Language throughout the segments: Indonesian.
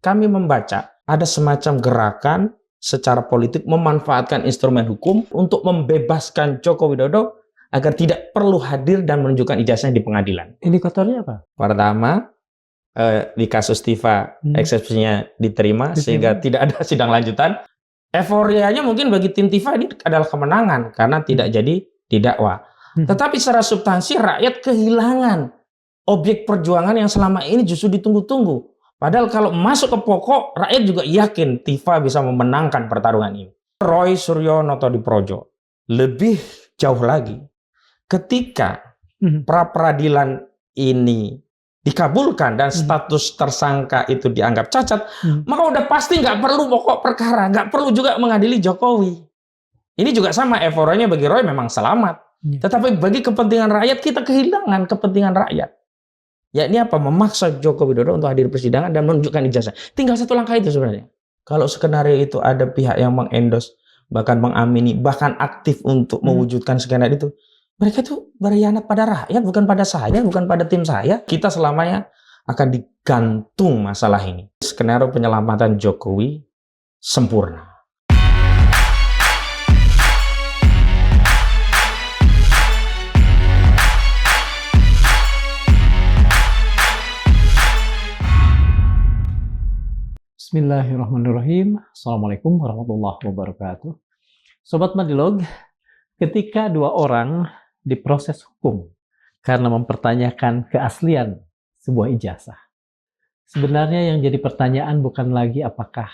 kami membaca ada semacam gerakan secara politik memanfaatkan instrumen hukum untuk membebaskan Joko Widodo agar tidak perlu hadir dan menunjukkan ijazahnya di pengadilan. Indikatornya apa? Pertama, di kasus Tiva eksepsinya diterima sehingga tidak ada sidang lanjutan. Euforianya mungkin bagi tim Tiva ini adalah kemenangan karena tidak jadi didakwa. Tetapi secara substansi rakyat kehilangan objek perjuangan yang selama ini justru ditunggu-tunggu. Padahal kalau masuk ke pokok, rakyat juga yakin Tiva bisa memenangkan pertarungan ini. Roy Suryo Notodiprojo lebih jauh lagi. Ketika pra-peradilan ini dikabulkan dan status tersangka itu dianggap cacat, maka udah pasti nggak perlu pokok perkara, nggak perlu juga mengadili Jokowi. Ini juga sama, euforianya bagi Roy memang selamat. Tetapi bagi kepentingan rakyat, kita kehilangan kepentingan rakyat. Ya ini apa? Memaksa Joko Widodo untuk hadir persidangan dan menunjukkan ijazah. Tinggal satu langkah itu sebenarnya. Kalau skenario itu ada pihak yang mengendorse, bahkan mengamini, bahkan aktif untuk mewujudkan skenario itu, mereka itu berkhianat pada rakyat, bukan pada saya, bukan pada tim saya. Kita selamanya akan digantung masalah ini. Skenario penyelamatan Jokowi sempurna. Bismillahirrahmanirrahim. Assalamualaikum warahmatullahi wabarakatuh. Sobat Madilog, ketika dua orang diproses hukum karena mempertanyakan keaslian sebuah ijazah, sebenarnya yang jadi pertanyaan bukan lagi apakah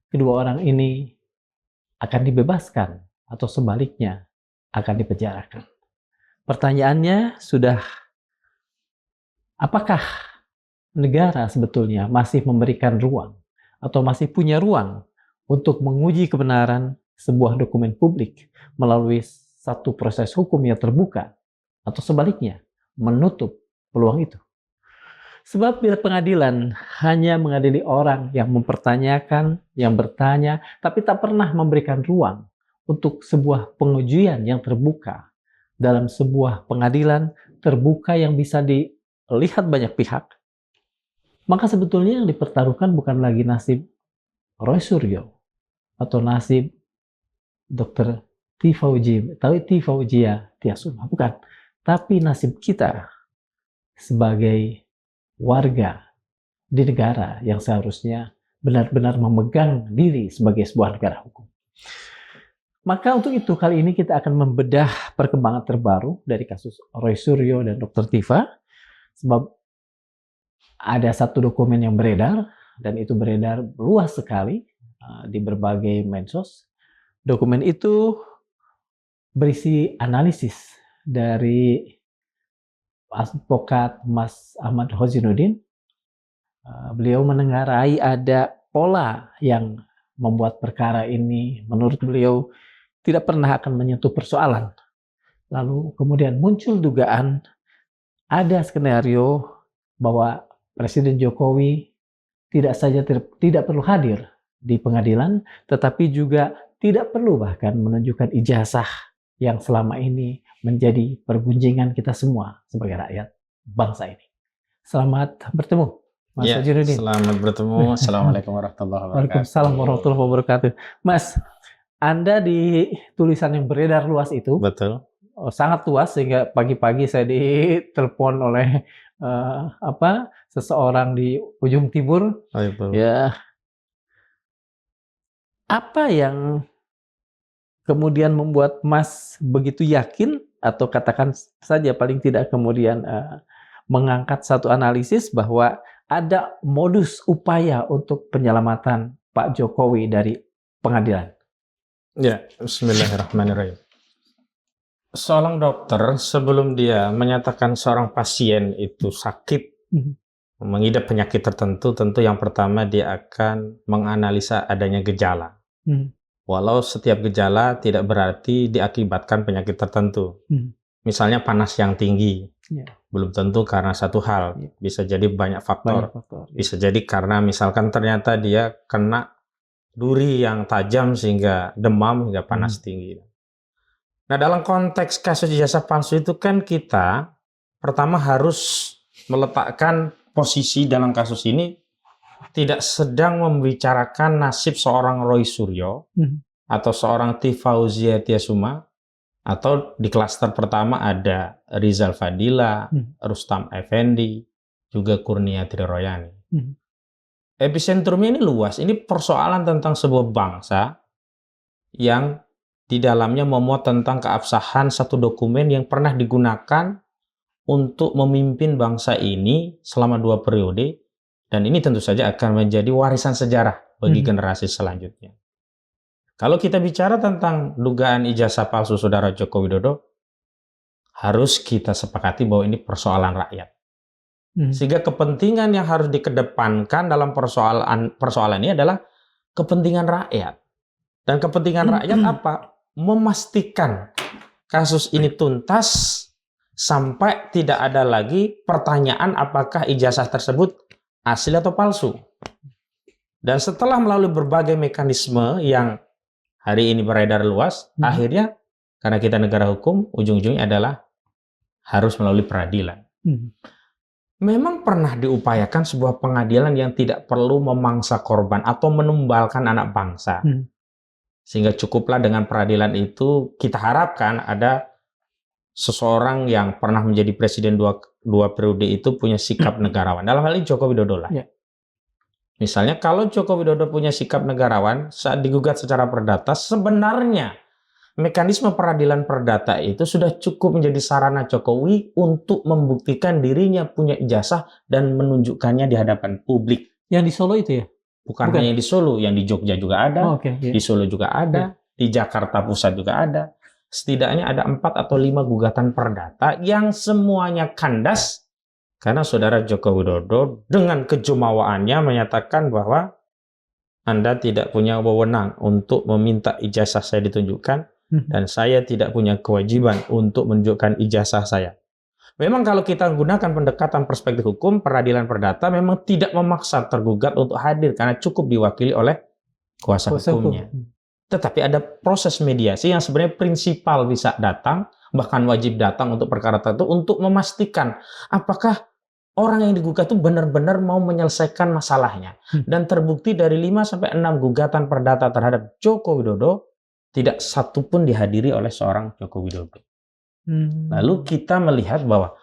kedua orang ini akan dibebaskan atau sebaliknya akan dipenjarakan. Pertanyaannya sudah, apakah negara sebetulnya masih memberikan ruang atau masih punya ruang untuk menguji kebenaran sebuah dokumen publik melalui satu proses hukum yang terbuka, atau sebaliknya menutup peluang itu. Sebab bila pengadilan hanya mengadili orang yang mempertanyakan, yang bertanya, tapi tak pernah memberikan ruang untuk sebuah pengujian yang terbuka dalam sebuah pengadilan terbuka yang bisa dilihat banyak pihak, maka sebetulnya yang dipertaruhkan bukan lagi nasib Roy Suryo atau nasib Dr. Tifauziah Tyasutama, bukan, tapi nasib kita sebagai warga di negara yang seharusnya benar-benar memegang diri sebagai sebuah negara hukum. Maka untuk itu kali ini kita akan membedah perkembangan terbaru dari kasus Roy Suryo dan Dr. Tiva, sebab ada satu dokumen yang beredar, dan itu beredar luas sekali di berbagai medsos. Dokumen itu berisi analisis dari advokat Mas Ahmad Hozinuddin. Beliau menengarai ada pola yang membuat perkara ini menurut beliau tidak pernah akan menyentuh persoalan. Lalu kemudian muncul dugaan ada skenario bahwa Presiden Jokowi tidak saja tidak perlu hadir di pengadilan, tetapi juga tidak perlu bahkan menunjukkan ijazah yang selama ini menjadi pergunjingan kita semua sebagai rakyat bangsa ini. Selamat bertemu, Mas Hozinuddin. Selamat bertemu. Assalamualaikum warahmatullahi wabarakatuh. Waalaikumsalam warahmatullahi wabarakatuh. Mas, Anda di tulisan yang beredar luas itu, betul, sangat luas sehingga pagi-pagi saya ditelepon oleh seseorang di ujung timur. Ya, apa yang kemudian membuat Mas begitu yakin, atau katakan saja paling tidak kemudian mengangkat satu analisis bahwa ada modus upaya untuk penyelamatan Pak Jokowi dari pengadilan? Ya, bismillahirrahmanirrahim. Seorang dokter sebelum dia menyatakan seorang pasien itu sakit, mengidap penyakit tertentu, tentu yang pertama dia akan menganalisa adanya gejala. Walau setiap gejala tidak berarti diakibatkan penyakit tertentu. Misalnya panas yang tinggi, belum tentu karena satu hal, bisa jadi banyak faktor. Bisa jadi karena misalkan ternyata dia kena duri yang tajam sehingga demam hingga panas tinggi. Nah, dalam konteks kasus ijazah palsu itu kan kita pertama harus meletakkan posisi dalam kasus ini tidak sedang membicarakan nasib seorang Roy Suryo atau seorang T. Fauzia Tiasuma, atau di klaster pertama ada Rizal Fadila, Rustam Effendi, juga Kurnia Triroyani. Epicentrumnya ini luas. Ini persoalan tentang sebuah bangsa yang di dalamnya memuat tentang keabsahan satu dokumen yang pernah digunakan untuk memimpin bangsa ini selama 2 periode, dan ini tentu saja akan menjadi warisan sejarah bagi generasi selanjutnya. Kalau kita bicara tentang dugaan ijazah palsu Saudara Joko Widodo, harus kita sepakati bahwa ini persoalan rakyat. Sehingga kepentingan yang harus dikedepankan dalam persoalan ini adalah kepentingan rakyat. Dan kepentingan rakyat apa? Memastikan kasus ini tuntas sampai tidak ada lagi pertanyaan apakah ijazah tersebut asli atau palsu. Dan setelah melalui berbagai mekanisme yang hari ini beredar luas, akhirnya karena kita negara hukum, ujung-ujungnya adalah harus melalui peradilan. Memang pernah diupayakan sebuah pengadilan yang tidak perlu memangsa korban atau menumbalkan anak bangsa. Sehingga cukuplah dengan peradilan itu, kita harapkan ada seseorang yang pernah menjadi presiden dua periode itu punya sikap negarawan. Dalam hal ini Joko Widodo lah. Misalnya kalau Joko Widodo punya sikap negarawan saat digugat secara perdata, sebenarnya mekanisme peradilan perdata itu sudah cukup menjadi sarana Jokowi untuk membuktikan dirinya punya ijazah dan menunjukkannya di hadapan publik. Yang di Solo itu ya? Bukan hanya di Solo, yang di Jogja juga ada, di Solo juga ada, di Jakarta Pusat juga ada. Setidaknya ada 4 atau 5 gugatan perdata yang semuanya kandas karena Saudara Joko Widodo dengan kejumawaannya menyatakan bahwa Anda tidak punya wewenang untuk meminta ijazah saya ditunjukkan, dan saya tidak punya kewajiban untuk menunjukkan ijazah saya. Memang kalau kita gunakan pendekatan perspektif hukum, peradilan perdata memang tidak memaksa tergugat untuk hadir karena cukup diwakili oleh kuasa hukumnya. Tetapi ada proses mediasi yang sebenarnya prinsipal bisa datang, bahkan wajib datang untuk perkara tertentu untuk memastikan apakah orang yang digugat itu benar-benar mau menyelesaikan masalahnya. Dan terbukti dari 5-6 gugatan perdata terhadap Joko Widodo, tidak satu pun dihadiri oleh seorang Joko Widodo. Lalu kita melihat bahwa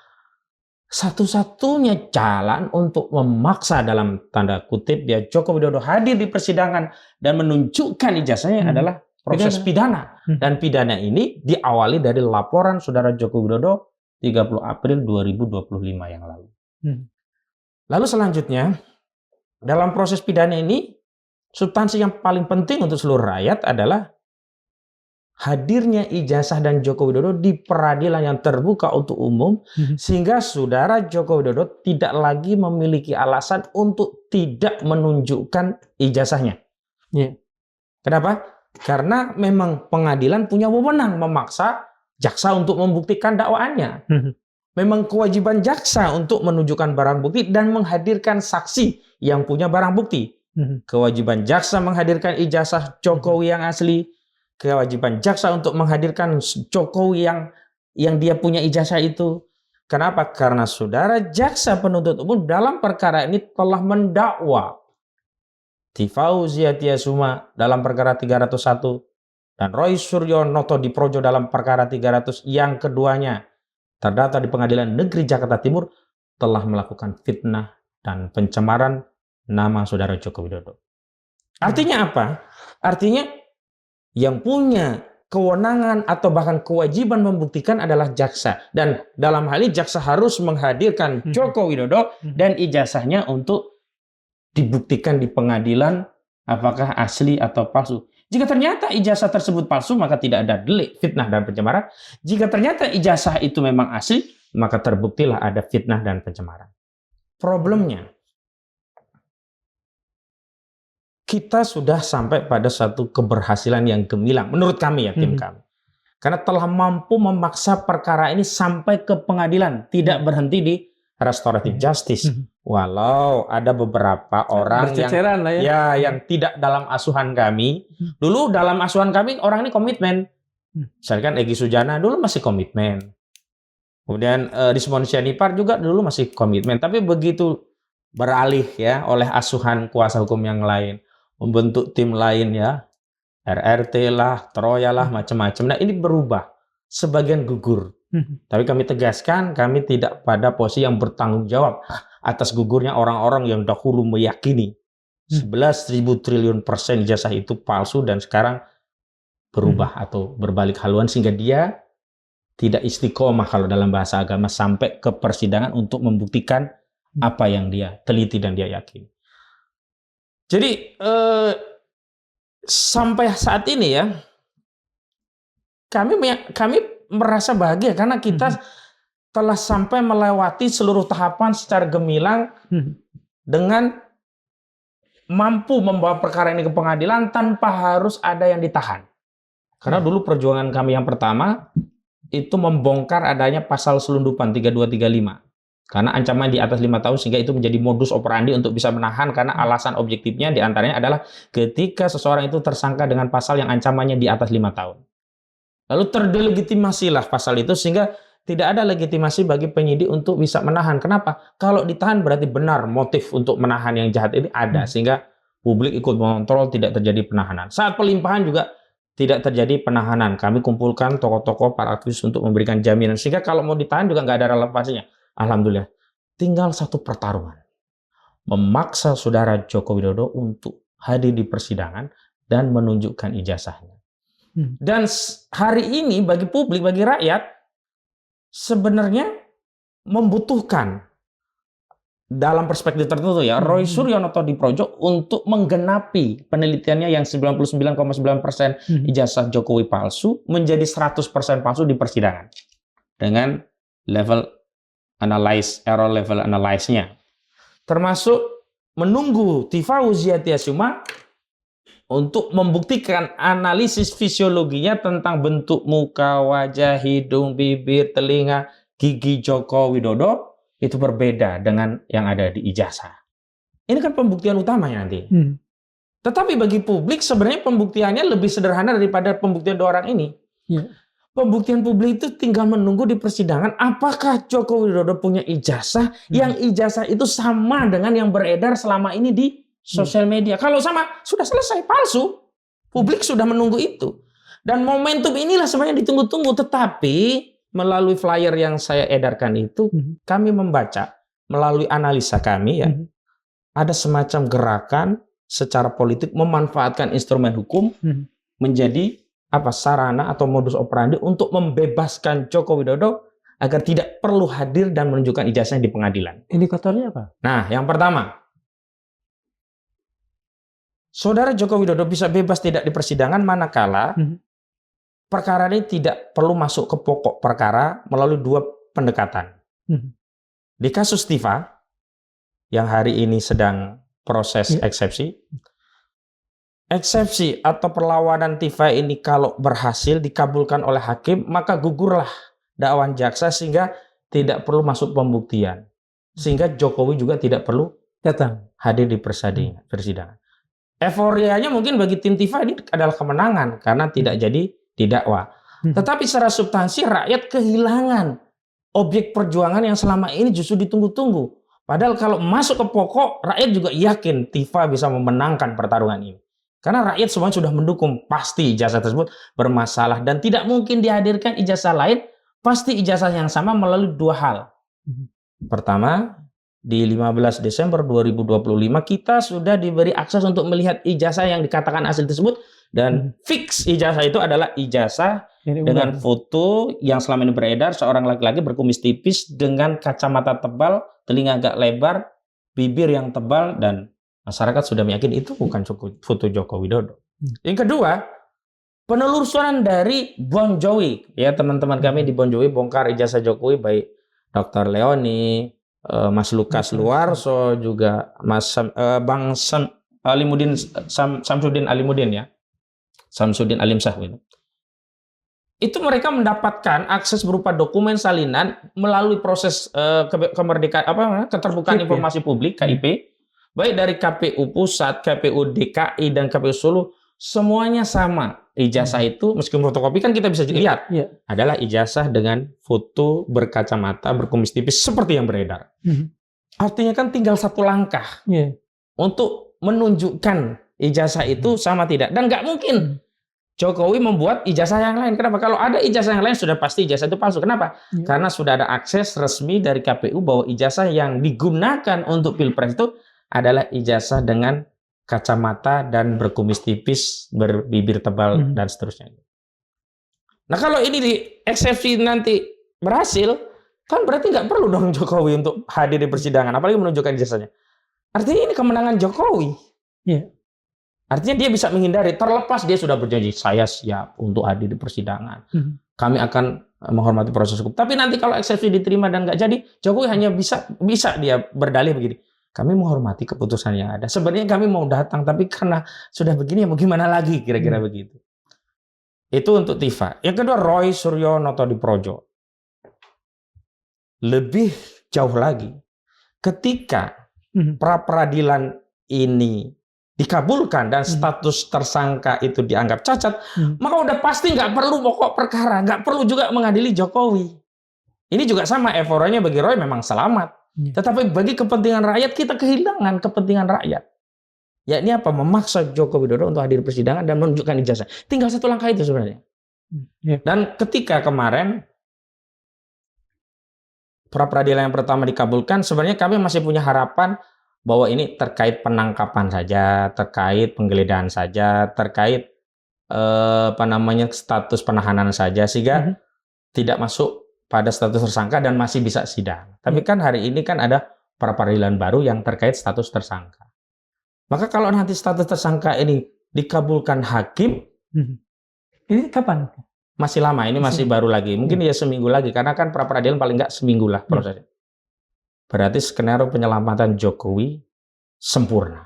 satu-satunya jalan untuk memaksa dalam tanda kutip ya Joko Widodo hadir di persidangan dan menunjukkan ijazahnya adalah proses pidana. Dan pidana ini diawali dari laporan Saudara Joko Widodo 30 April 2025 yang lalu. Lalu selanjutnya, dalam proses pidana ini, substansi yang paling penting untuk seluruh rakyat adalah hadirnya ijazah dan Joko Widodo di peradilan yang terbuka untuk umum, sehingga Saudara Joko Widodo tidak lagi memiliki alasan untuk tidak menunjukkan ijazahnya. Kenapa? Karena memang pengadilan punya wewenang memaksa jaksa untuk membuktikan dakwaannya. Memang kewajiban jaksa untuk menunjukkan barang bukti dan menghadirkan saksi yang punya barang bukti. Kewajiban jaksa menghadirkan ijazah Jokowi yang asli, kewajiban jaksa untuk menghadirkan Jokowi yang dia punya ijazah itu. Kenapa? Karena Saudara jaksa penuntut umum dalam perkara ini telah mendakwa T. Fauzia Tiasuma dalam perkara 301 dan Roy Suryo Noto Diprojo dalam perkara 300 yang keduanya terdata di Pengadilan Negeri Jakarta Timur telah melakukan fitnah dan pencemaran nama Saudara Joko Widodo. Artinya apa? Artinya yang punya kewenangan atau bahkan kewajiban membuktikan adalah jaksa. Dan dalam hal ini jaksa harus menghadirkan Joko Widodo dan ijazahnya untuk dibuktikan di pengadilan apakah asli atau palsu. Jika ternyata ijazah tersebut palsu, maka tidak ada delik fitnah dan pencemaran. Jika ternyata ijazah itu memang asli, maka terbuktilah ada fitnah dan pencemaran. Problemnya, kita sudah sampai pada satu keberhasilan yang gemilang, menurut kami ya, tim kami. Karena telah mampu memaksa perkara ini sampai ke pengadilan, tidak berhenti di restoratif justice. Walau ada beberapa orang yang tidak dalam asuhan kami. Dulu dalam asuhan kami orang ini komitmen. Misalkan Egy Sujana dulu masih komitmen. Kemudian Rismon Sianipar juga dulu masih komitmen. Tapi begitu beralih ya oleh asuhan kuasa hukum yang lain, membentuk tim lain ya, RRT lah, Troya lah, macam-macam. Nah ini berubah, sebagian gugur. Tapi kami tegaskan, kami tidak pada posisi yang bertanggung jawab atas gugurnya orang-orang yang dahulu meyakini 11.000 triliun persen ijazah itu palsu dan sekarang berubah atau berbalik haluan sehingga dia tidak istiqomah kalau dalam bahasa agama sampai ke persidangan untuk membuktikan apa yang dia teliti dan dia yakini. Jadi sampai saat ini ya kami merasa bahagia karena kita telah sampai melewati seluruh tahapan secara gemilang dengan mampu membawa perkara ini ke pengadilan tanpa harus ada yang ditahan. Karena dulu perjuangan kami yang pertama itu membongkar adanya pasal selundupan 3235. Karena ancaman di atas 5 tahun sehingga itu menjadi modus operandi untuk bisa menahan karena alasan objektifnya diantaranya adalah ketika seseorang itu tersangka dengan pasal yang ancamannya di atas 5 tahun. Lalu terdelegitimasilah pasal itu sehingga tidak ada legitimasi bagi penyidik untuk bisa menahan. Kenapa? Kalau ditahan berarti benar motif untuk menahan yang jahat ini ada. Sehingga publik ikut mengontrol, tidak terjadi penahanan. Saat pelimpahan juga tidak terjadi penahanan. Kami kumpulkan tokoh-tokoh para aktivis untuk memberikan jaminan. Sehingga kalau mau ditahan juga nggak ada relevansinya. Alhamdulillah. Tinggal satu pertarungan. Memaksa saudara Joko Widodo untuk hadir di persidangan dan menunjukkan ijazahnya. Dan hari ini bagi publik, bagi rakyat, sebenarnya membutuhkan dalam perspektif tertentu ya Roy Suryo Notodiprojo untuk menggenapi penelitiannya yang 99,9% ijazah Jokowi palsu menjadi 100% palsu di persidangan dengan level error level analyze-nya, termasuk menunggu Tifa Uziatiasuma untuk membuktikan analisis fisiologinya tentang bentuk muka, wajah, hidung, bibir, telinga, gigi Joko Widodo itu berbeda dengan yang ada di ijazah. Ini kan pembuktian utamanya nanti. Tetapi bagi publik sebenarnya pembuktiannya lebih sederhana daripada pembuktian dua orang ini. Pembuktian publik itu tinggal menunggu di persidangan apakah Joko Widodo punya ijazah yang ijazah itu sama dengan yang beredar selama ini di sosial media. Kalau sama, sudah selesai, palsu. Publik sudah menunggu itu. Dan momentum inilah sebenarnya ditunggu-tunggu. Tetapi melalui flyer yang saya edarkan itu, kami membaca, melalui analisa kami ya, ada semacam gerakan secara politik memanfaatkan instrumen hukum menjadi sarana atau modus operandi untuk membebaskan Joko Widodo agar tidak perlu hadir dan menunjukkan ijazahnya di pengadilan. Indikatornya apa? Nah, yang pertama, saudara Joko Widodo bisa bebas tidak di persidangan manakala perkara ini tidak perlu masuk ke pokok perkara melalui dua pendekatan. Di kasus Tifa, yang hari ini sedang proses eksepsi atau perlawanan Tifa ini kalau berhasil dikabulkan oleh hakim, maka gugurlah dakwaan jaksa sehingga tidak perlu masuk pembuktian. Sehingga Jokowi juga tidak perlu datang hadir di persidangan. Euforianya mungkin bagi tim Tifa ini adalah kemenangan karena tidak jadi didakwa. Tetapi secara substansi rakyat kehilangan objek perjuangan yang selama ini justru ditunggu-tunggu. Padahal kalau masuk ke pokok, rakyat juga yakin Tifa bisa memenangkan pertarungan ini. Karena rakyat semua sudah mendukung pasti ijazah tersebut bermasalah dan tidak mungkin dihadirkan ijazah lain, pasti ijazah yang sama melalui dua hal. Pertama, di 15 Desember 2025 kita sudah diberi akses untuk melihat ijazah yang dikatakan asli tersebut dan fix ijazah itu adalah ijazah dengan foto yang selama ini beredar seorang laki-laki berkumis tipis dengan kacamata tebal, telinga agak lebar, bibir yang tebal dan masyarakat sudah meyakini itu bukan foto Joko Widodo. Yang kedua, penelusuran dari Bon Jovi ya teman-teman kami di Bon Jovi bongkar ijazah Jokowi baik Dr. Leoni, Mas Lukas Luarso juga Mas Bang Samsudin Alimuddin ya. Samsudin Alimsyah itu. Itu mereka mendapatkan akses berupa dokumen salinan melalui proses kemerdekaan keterbukaan informasi publik KIP, baik dari KPU Pusat, KPU DKI dan KPU Solo semuanya sama. Ijazah itu meskipun fotokopi kan kita bisa lihat adalah ijazah dengan foto berkacamata berkumis tipis seperti yang beredar. Artinya kan tinggal satu langkah untuk menunjukkan ijazah itu sama tidak. Dan nggak mungkin Jokowi membuat ijazah yang lain. Kenapa? Kalau ada ijazah yang lain sudah pasti ijazah itu palsu. Kenapa? Karena sudah ada akses resmi dari KPU bahwa ijazah yang digunakan untuk Pilpres itu adalah ijazah dengan kacamata dan berkumis tipis, berbibir tebal, dan seterusnya. Nah kalau ini di eksepsi nanti berhasil, kan berarti nggak perlu dong Jokowi untuk hadir di persidangan, apalagi menunjukkan ijazahnya. Artinya ini kemenangan Jokowi. Artinya dia bisa menghindari, terlepas dia sudah berjanji, saya siap untuk hadir di persidangan. Kami akan menghormati proses hukum. Tapi nanti kalau eksepsi diterima dan nggak jadi, Jokowi hanya bisa dia berdalih begini. Kami menghormati keputusan yang ada. Sebenarnya kami mau datang, tapi karena sudah begini, ya mau gimana lagi, kira-kira begitu. Itu untuk Tifa. Yang kedua, Roy Suryo Notodiprojo. Lebih jauh lagi, ketika pra-peradilan ini dikabulkan dan status tersangka itu dianggap cacat, maka udah pasti nggak perlu pokok perkara, nggak perlu juga mengadili Jokowi. Ini juga sama, euforianya bagi Roy memang selamat. Tetapi bagi kepentingan rakyat, kita kehilangan kepentingan rakyat. Ya ini apa? Memaksa Joko Widodo untuk hadir persidangan dan menunjukkan ijazah. Tinggal satu langkah itu sebenarnya. Dan ketika kemarin pra-peradilan yang pertama dikabulkan, sebenarnya kami masih punya harapan bahwa ini terkait penangkapan saja, terkait penggeledahan saja, terkait status penahanan saja, sehingga tidak masuk pada status tersangka dan masih bisa sidang. Tapi kan hari ini kan ada pra-peradilan baru yang terkait status tersangka. Maka kalau nanti status tersangka ini dikabulkan hakim, ini kapan? Masih lama, ini masih baru lagi. Mungkin ya seminggu lagi, karena kan pra-peradilan paling nggak seminggu lah prosesnya. Berarti skenario penyelamatan Jokowi sempurna.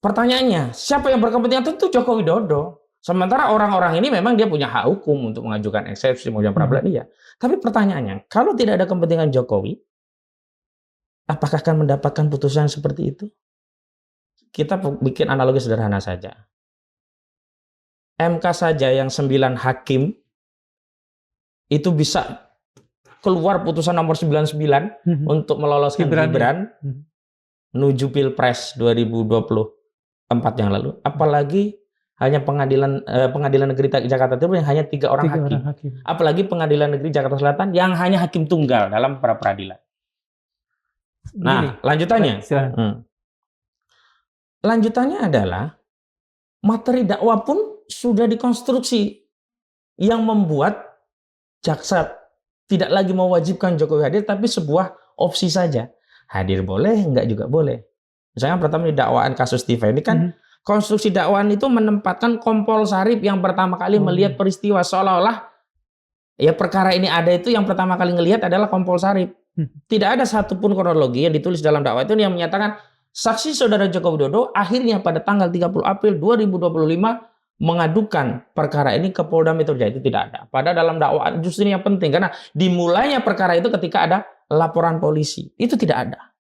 Pertanyaannya, siapa yang berkepentingan? Tentu Joko Widodo. Sementara orang-orang ini memang dia punya hak hukum untuk mengajukan eksepsi, mengajukan pra-peradilan, iya. Tapi pertanyaannya, kalau tidak ada kepentingan Jokowi, apakah akan mendapatkan putusan seperti itu? Kita bikin analogi sederhana saja. MK saja yang 9 hakim itu bisa keluar putusan nomor 99 untuk meloloskan Gibran menuju Pilpres 2024 yang lalu. Apalagi hanya pengadilan negeri Jakarta Timur yang hanya 3 orang hakim. Apalagi pengadilan negeri Jakarta Selatan yang hanya hakim tunggal dalam pra peradilan. Nah, lanjutannya. Lanjutannya adalah materi dakwah pun sudah dikonstruksi yang membuat jaksa tidak lagi mewajibkan Jokowi hadir, tapi sebuah opsi saja. Hadir boleh, enggak juga boleh. Misalnya pertama di dakwaan kasus Tifa ini kan konstruksi dakwaan itu menempatkan Kompol Sarip yang pertama kali melihat peristiwa, seolah-olah ya perkara ini ada itu yang pertama kali ngelihat adalah Kompol Sarip. Tidak ada satupun kronologi yang ditulis dalam dakwaan itu yang menyatakan saksi saudara Joko Widodo akhirnya pada tanggal 30 April 2025 mengadukan perkara ini ke Polda Metro Jaya. Itu tidak ada. Padahal dalam dakwaan justru ini yang penting, karena dimulainya perkara itu ketika ada laporan polisi. Itu tidak ada.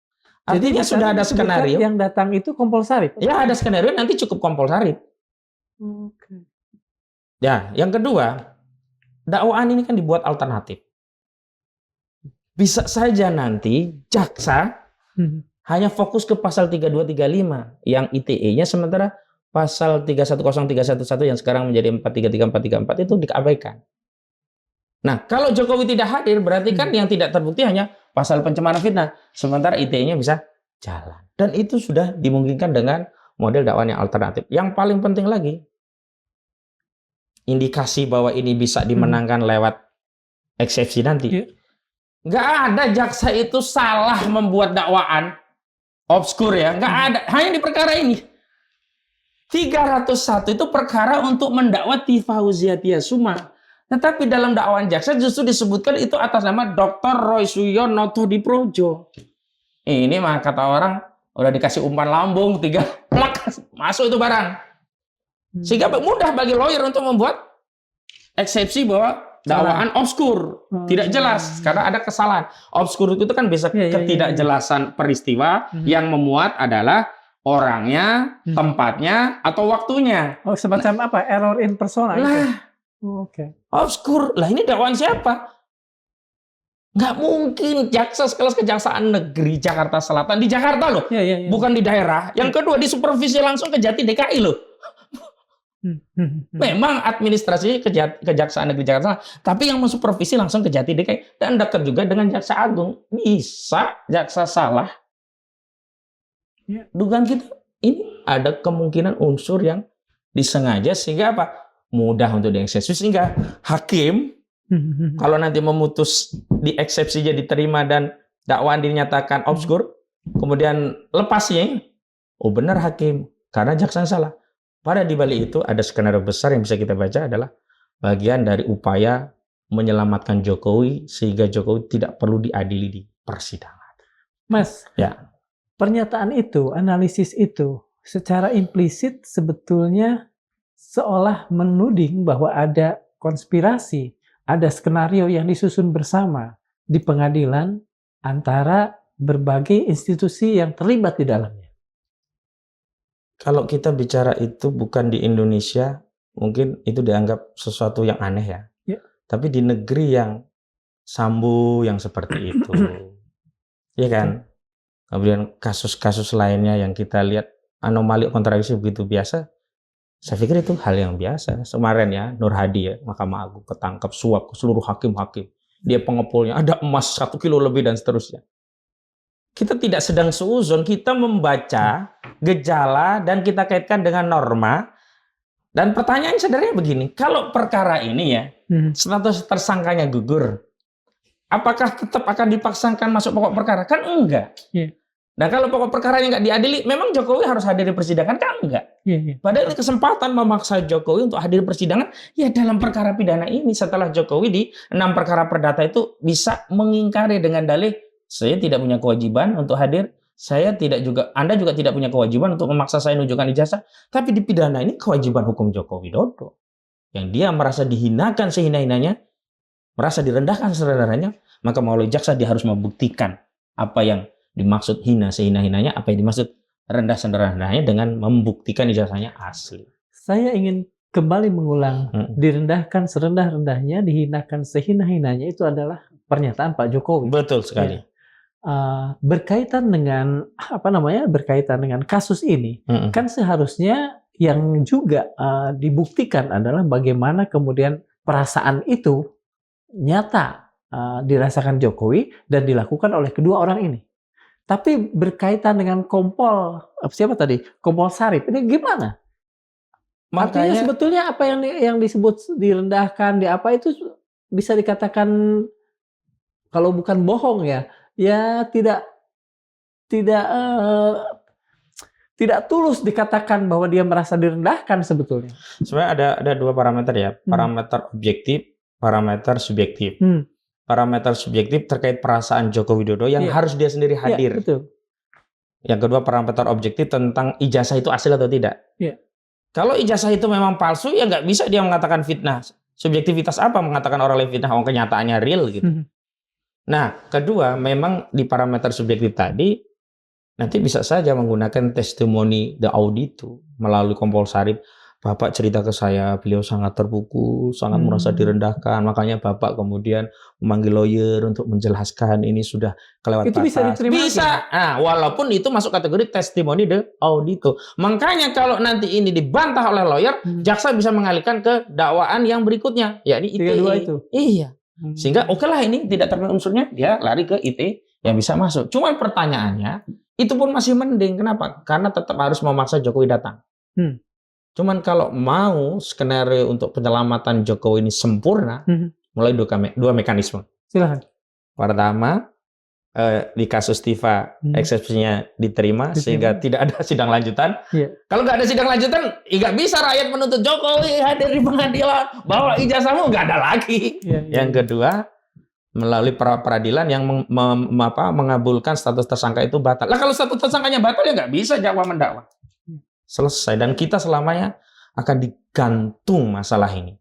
Artinya sudah ada skenario. Yang datang itu Kompol Sarip? Ya, ada skenario, nanti cukup Kompol Sarip. Ya, yang kedua, dakwaan ini kan dibuat alternatif. Bisa saja nanti jaksa hanya fokus ke pasal 3235 yang ITE-nya, sementara pasal 310311 yang sekarang menjadi 433 434 itu diabaikan. Nah, kalau Jokowi tidak hadir berarti kan yang tidak terbukti hanya pasal pencemaran fitnah, sementara ITE-nya bisa jalan. Dan itu sudah dimungkinkan dengan model dakwaan yang alternatif. Yang paling penting lagi, indikasi bahwa ini bisa dimenangkan lewat eksepsi nanti. Nggak ada jaksa itu salah membuat dakwaan obskur ya, nggak ada. Hanya di perkara ini. 301 itu perkara untuk mendakwa Tifa Hauziatia Suma. Tetapi dalam dakwaan jaksa justru disebutkan itu atas nama Dr. Roy Suryo Notodiprojo. Ini mah kata orang udah dikasih umpan lambung 3 masuk itu barang. Sehingga mudah bagi lawyer untuk membuat eksepsi bahwa dakwaan obskur, tidak jelas karena ada kesalahan. Obskur itu kan bisa ketidakjelasan peristiwa yang memuat adalah orangnya, tempatnya, atau waktunya. Oh, semacam apa? Error in persona. Lah, obskur. Lah ini dakwaan siapa? Nggak mungkin jaksa sekelas Kejaksaan Negeri Jakarta Selatan, di Jakarta loh, bukan di daerah. Yang kedua disupervisi langsung ke Jati DKI loh. Memang administrasi Kejaksaan Negeri Jakarta Selatan, tapi yang mensupervisi langsung ke Jati DKI dan dekat juga dengan Jaksa Agung. Bisa jaksa salah. Dugaan kita ini ada kemungkinan unsur yang disengaja sehingga apa? Mudah untuk dieksekusi, sehingga hakim kalau nanti memutus di eksepsinya diterima dan dakwaan dinyatakan obskur, kemudian lepasnya, oh benar hakim, karena jaksa salah. Pada di balik itu ada skenario besar yang bisa kita baca adalah bagian dari upaya menyelamatkan Jokowi sehingga Jokowi tidak perlu diadili di persidangan. Mas, ya. Pernyataan itu, analisis itu, secara implisit sebetulnya seolah menuding bahwa ada konspirasi, ada skenario yang disusun bersama di pengadilan antara berbagai institusi yang terlibat di dalamnya. Kalau kita bicara itu bukan di Indonesia, mungkin itu dianggap sesuatu yang aneh ya. Tapi di negeri yang Sambo yang seperti itu, ya kan? Kemudian kasus-kasus lainnya yang kita lihat anomali kontradiksi begitu biasa, saya pikir itu hal yang biasa. Kemarin ya, Nur Hadi ya, Mahkamah Agung ketangkap suap ke seluruh hakim-hakim. Dia pengepulnya, ada emas 1 kilo lebih dan seterusnya. Kita tidak sedang seuzon, kita membaca gejala dan kita kaitkan dengan norma. Dan pertanyaan sederhananya begini, kalau perkara ini ya, status tersangkanya gugur, apakah tetap akan dipaksakan masuk pokok perkara? Kan enggak. Nah kalau pokok perkaranya nggak diadili, memang Jokowi harus hadir di persidangan? Kan enggak. Padahal ini kesempatan memaksa Jokowi untuk hadir di persidangan, ya dalam perkara pidana ini setelah Jokowi di 6 perkara perdata itu bisa mengingkari dengan dalih, saya tidak punya kewajiban untuk hadir, Anda juga tidak punya kewajiban untuk memaksa saya menunjukkan ijazah, tapi di pidana ini kewajiban hukum Joko Widodo. Yang dia merasa dihinakan sehina-hinanya, merasa direndahkan sederhananya, maka melalui jaksa dia harus membuktikan apa yang dimaksud hina sehina-hinanya, apa yang dimaksud rendah sederhananya dengan membuktikan ijazahnya asli. Saya ingin kembali mengulang, direndahkan serendah-rendahnya, dihinakan sehina-hinanya itu adalah pernyataan Pak Jokowi. Betul sekali. Berkaitan dengan berkaitan dengan kasus ini, kan seharusnya yang juga dibuktikan adalah bagaimana kemudian perasaan itu nyata dirasakan Jokowi dan dilakukan oleh kedua orang ini. Tapi berkaitan dengan Kompol Sarip ini gimana? Artinya sebetulnya apa yang disebut direndahkan, di apa itu bisa dikatakan kalau bukan bohong ya tidak tulus dikatakan bahwa dia merasa direndahkan sebetulnya. Sebenarnya ada 2 parameter ya, parameter objektif, parameter subjektif. Parameter subjektif terkait perasaan Joko Widodo yang harus dia sendiri hadir. Betul. Yang kedua parameter objektif tentang ijazah itu asli atau tidak. Kalau ijazah itu memang palsu, ya nggak bisa dia mengatakan fitnah. Subjektivitas apa mengatakan orang lain fitnah? Kenyataannya real gitu. Nah, kedua memang di parameter subjektif tadi nanti bisa saja menggunakan testimoni the audito melalui Kompol Sarip. Bapak cerita ke saya, beliau sangat terpukul, sangat merasa direndahkan. Makanya Bapak kemudian memanggil lawyer untuk menjelaskan ini sudah kelewat batas. Itu bisa diterima? Bisa. Nah, walaupun itu masuk kategori testimoni de audito. Makanya kalau nanti ini dibantah oleh lawyer, jaksa bisa mengalihkan ke dakwaan yang berikutnya, yakni ITE. Itu. Iya. Sehingga oke lah ini tidak terpenuhi unsurnya, dia lari ke ITE yang bisa masuk. Cuma pertanyaannya, itu pun masih mending. Kenapa? Karena tetap harus memaksa Jokowi datang. Cuman kalau mau skenario untuk penyelamatan Jokowi ini sempurna, mulai 2 mekanisme. Silakan. Pertama, di kasus Tiva eksepsinya diterima sehingga tidak ada sidang lanjutan. Kalau nggak ada sidang lanjutan, nggak bisa rakyat menuntut Jokowi hadir di pengadilan, bawa ijazahmu, nggak ada lagi. Yang kedua, melalui peradilan yang mengabulkan status tersangka itu batal. Lah kalau status tersangkanya batal ya nggak bisa jakwa mendakwa. Selesai, dan kita selamanya akan digantung masalah ini.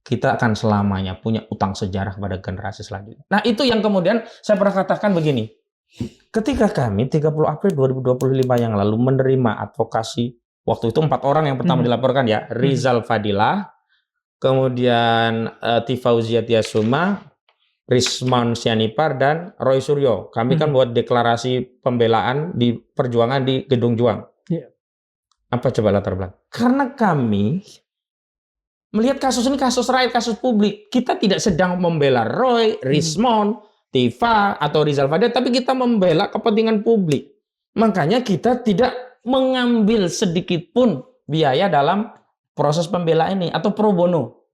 Kita akan selamanya punya utang sejarah kepada generasi selanjutnya. Nah itu yang kemudian saya pernah katakan begini. Ketika kami 30 April 2025 yang lalu menerima advokasi, waktu itu 4 orang yang pertama dilaporkan ya, Rizal Fadilah, kemudian Tifauziah Tiasuma, Rismon Sianipar dan Roy Suryo. Kami kan buat deklarasi pembelaan di perjuangan di Gedung Juang. Iya. Apa coba latar belakang? Karena kami melihat kasus ini kasus rakyat, kasus publik. Kita tidak sedang membela Roy, Rismon, Tifa, atau Rizal Fadil, tapi kita membela kepentingan publik. Makanya kita tidak mengambil sedikit pun biaya dalam proses pembelaan ini atau pro bono.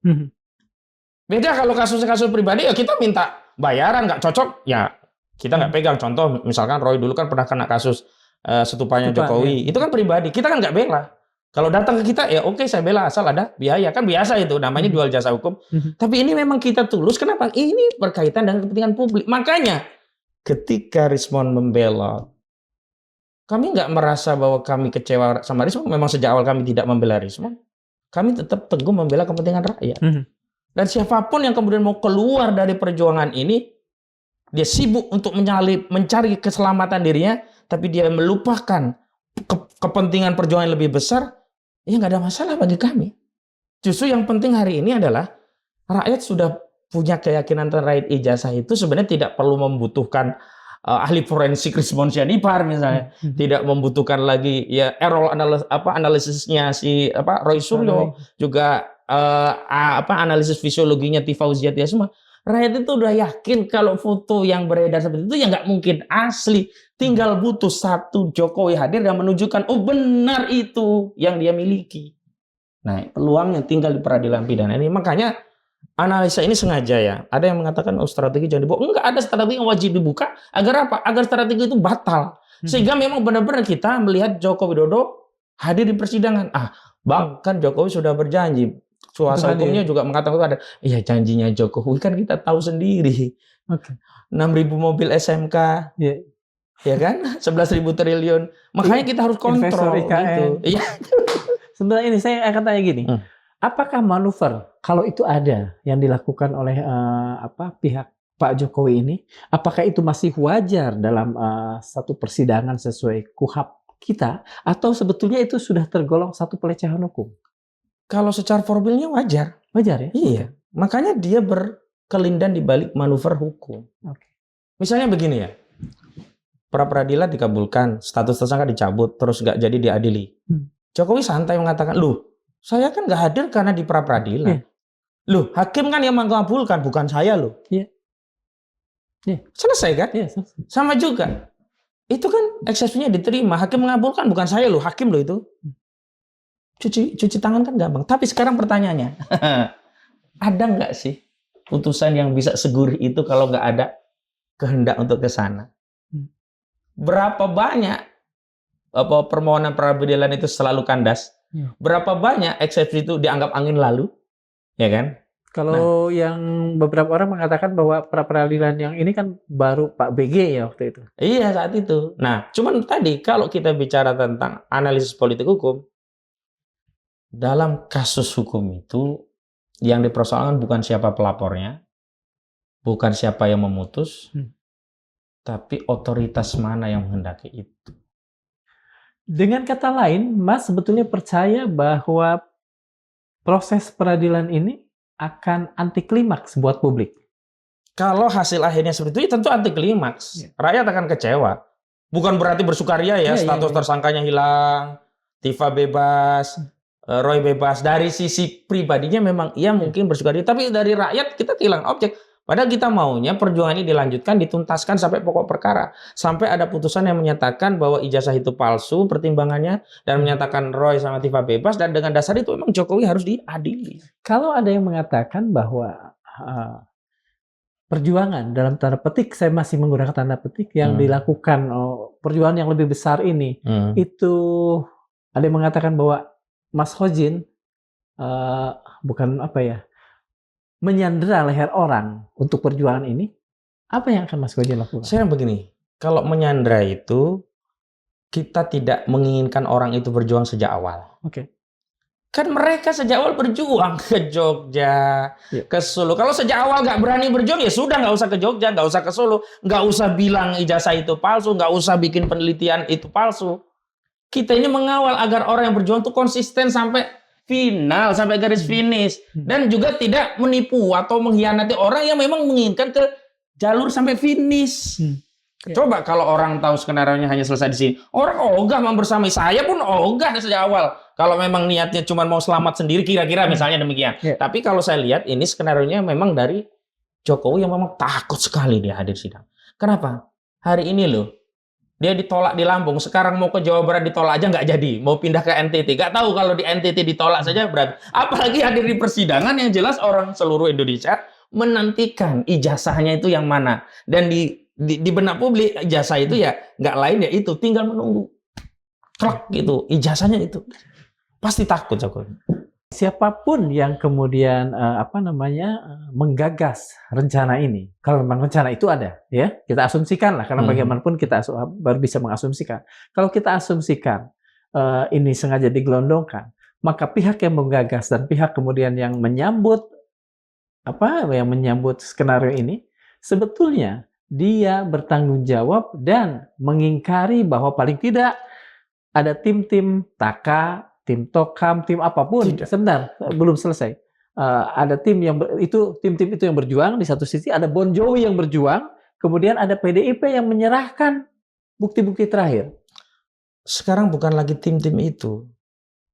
Beda kalau kasus-kasus pribadi ya kita minta bayaran, nggak cocok ya kita nggak pegang. Contoh misalkan Roy dulu kan pernah kena kasus setupanya Jokowi, itu kan pribadi, kita kan nggak bela. Kalau datang ke kita ya oke, saya bela asal ada biaya, kan biasa itu namanya jual jasa hukum. Tapi ini memang kita tulus, kenapa? Ini berkaitan dengan kepentingan publik. Makanya ketika Rismon membela, kami nggak merasa bahwa kami kecewa sama Rismon. Memang sejak awal kami tidak membela Rismon. Kami tetap teguh membela kepentingan rakyat. Dan siapapun yang kemudian mau keluar dari perjuangan ini, dia sibuk untuk mencari keselamatan dirinya, tapi dia melupakan kepentingan perjuangan yang lebih besar, ya nggak ada masalah bagi kami. Justru yang penting hari ini adalah rakyat sudah punya keyakinan terkait ijazah itu sebenarnya tidak perlu membutuhkan ahli forensik Rismon Sianipar misalnya, tidak membutuhkan lagi ya error analisisnya si Roy Suryo, juga analisis fisiologinya Tifa Uziatia semua. Rakyat itu udah yakin kalau foto yang beredar seperti itu ya nggak mungkin asli. Tinggal butuh satu Jokowi hadir dan menunjukkan oh benar itu yang dia miliki. Nah peluangnya tinggal di peradilan pidana ini. Makanya analisa ini sengaja ya. Ada yang mengatakan oh strategi jangan dibuka. Enggak, ada strategi yang wajib dibuka. Agar apa? Agar strategi itu batal. Sehingga memang benar-benar kita melihat Joko Widodo hadir di persidangan. Bahkan Jokowi sudah berjanji. Kuasa hukumnya juga mengatakan ada, iya janjinya Jokowi kan kita tahu sendiri. 6.000 mobil SMK, ya kan, 11.000 triliun. Makanya kita harus kontrol gitu. Iya. Sebenarnya ini saya akan tanya gini, apakah manuver kalau itu ada yang dilakukan oleh pihak Pak Jokowi ini, apakah itu masih wajar dalam satu persidangan sesuai KUHAP kita, atau sebetulnya itu sudah tergolong satu pelecehan hukum? Kalau secara formilnya wajar. Wajar ya? Iya. Makanya dia berkelindan di balik manuver hukum. Misalnya begini ya. Pra peradilan dikabulkan, status tersangka dicabut, terus nggak jadi diadili. Jokowi santai mengatakan, loh, saya kan nggak hadir karena di pra peradilan. Loh, hakim kan yang mengabulkan, bukan saya loh. Selesai kan? Selesai. Sama juga. Itu kan eksepsinya diterima, hakim mengabulkan, bukan saya loh, hakim loh itu. Cuci tangan kan gampang. Tapi sekarang pertanyaannya, ada nggak sih putusan yang bisa segurih itu kalau nggak ada kehendak untuk ke sana? Berapa banyak permohonan pra-peradilan itu selalu kandas? Berapa banyak eksepsi itu dianggap angin lalu? Ya kan? Kalau yang beberapa orang mengatakan bahwa pra-peradilan yang ini kan baru Pak BG ya waktu itu. Iya saat itu. Nah, cuman tadi kalau kita bicara tentang analisis politik hukum, dalam kasus hukum itu yang dipersoalkan bukan siapa pelapornya, bukan siapa yang memutus, tapi otoritas mana yang menghendaki itu. Dengan kata lain, Mas sebetulnya percaya bahwa proses peradilan ini akan anti klimaks buat publik. Kalau hasil akhirnya seperti itu, tentu anti klimaks. Rakyat akan kecewa. Bukan berarti bersukaria ya, status tersangkanya hilang, Tifa bebas, Roy bebas. Dari sisi pribadinya memang ia mungkin bersukaria, tapi dari rakyat kita kehilangan objek. Padahal kita maunya perjuangan ini dilanjutkan, dituntaskan sampai pokok perkara. Sampai ada putusan yang menyatakan bahwa ijazah itu palsu pertimbangannya, dan menyatakan Roy sama Tifa bebas, dan dengan dasar itu memang Jokowi harus diadili. Kalau ada yang mengatakan bahwa perjuangan dalam tanda petik, saya masih menggunakan tanda petik, yang dilakukan perjuangan yang lebih besar ini, itu ada yang mengatakan bahwa Mas Hojin menyandera leher orang untuk perjuangan ini, apa yang akan Mas Hojin lakukan? Saya begini, kalau menyandera itu kita tidak menginginkan orang itu berjuang sejak awal. Kan mereka sejak awal berjuang ke Jogja, ke Solo. Kalau sejak awal nggak berani berjuang ya sudah, nggak usah ke Jogja, nggak usah ke Solo, nggak usah bilang ijazah itu palsu, nggak usah bikin penelitian itu palsu. Kita ini mengawal agar orang yang berjuang itu konsisten sampai final, sampai garis finish. Dan juga tidak menipu atau mengkhianati orang yang memang menginginkan jalur sampai finish. Coba kalau orang tahu skenario-nya hanya selesai di sini, orang ogah membersamai. Saya pun ogah dari sejak awal. Kalau memang niatnya cuma mau selamat sendiri, kira-kira misalnya demikian. Tapi kalau saya lihat ini skenario-nya memang dari Jokowi yang memang takut sekali dia hadir sidang. Kenapa? Hari ini loh, dia ditolak di Lampung, sekarang mau ke Jawa Barat ditolak aja nggak jadi. Mau pindah ke NTT, nggak tahu kalau di NTT ditolak saja berat. Apalagi hadir di persidangan yang jelas orang seluruh Indonesia menantikan ijazahnya itu yang mana. Dan di benak publik ijazah itu ya nggak lain ya itu, tinggal menunggu klak gitu ijazahnya itu. Pasti takut Jokowi. Siapapun yang kemudian menggagas rencana ini, kalau memang rencana itu ada, ya kita asumsikan lah, karena bagaimanapun kita baru bisa mengasumsikan. Kalau kita asumsikan ini sengaja digelondongkan, maka pihak yang menggagas dan pihak kemudian yang menyambut skenario ini sebetulnya dia bertanggung jawab dan mengingkari bahwa paling tidak ada tim-tim Taka, tim Tokam, tim apapun. Sebentar, belum selesai. Ada tim-tim itu yang berjuang, di satu sisi ada Bon Jovi yang berjuang, kemudian ada PDIP yang menyerahkan bukti-bukti terakhir. Sekarang bukan lagi tim-tim itu.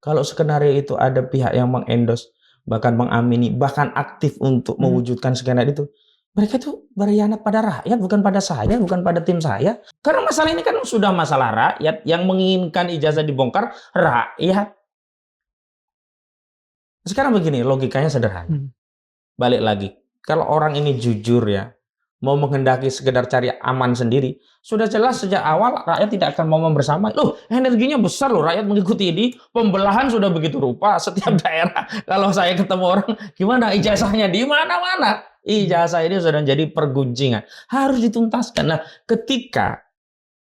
Kalau skenario itu ada pihak yang mengendorse, bahkan mengamini, bahkan aktif untuk mewujudkan skenario itu, mereka itu berkhianat pada rakyat, bukan pada saya, bukan pada tim saya. Karena masalah ini kan sudah masalah rakyat yang menginginkan ijazah dibongkar rakyat. Sekarang begini, logikanya sederhana. Balik lagi, kalau orang ini jujur ya, mau menghendaki sekedar cari aman sendiri, sudah jelas sejak awal rakyat tidak akan mau membersamai. Loh, energinya besar loh, rakyat mengikuti ini, pembelahan sudah begitu rupa, setiap daerah. Kalau saya ketemu orang, gimana ijazahnya di mana-mana? Ijazah ini sudah jadi perguncingan. Harus dituntaskan. Nah, ketika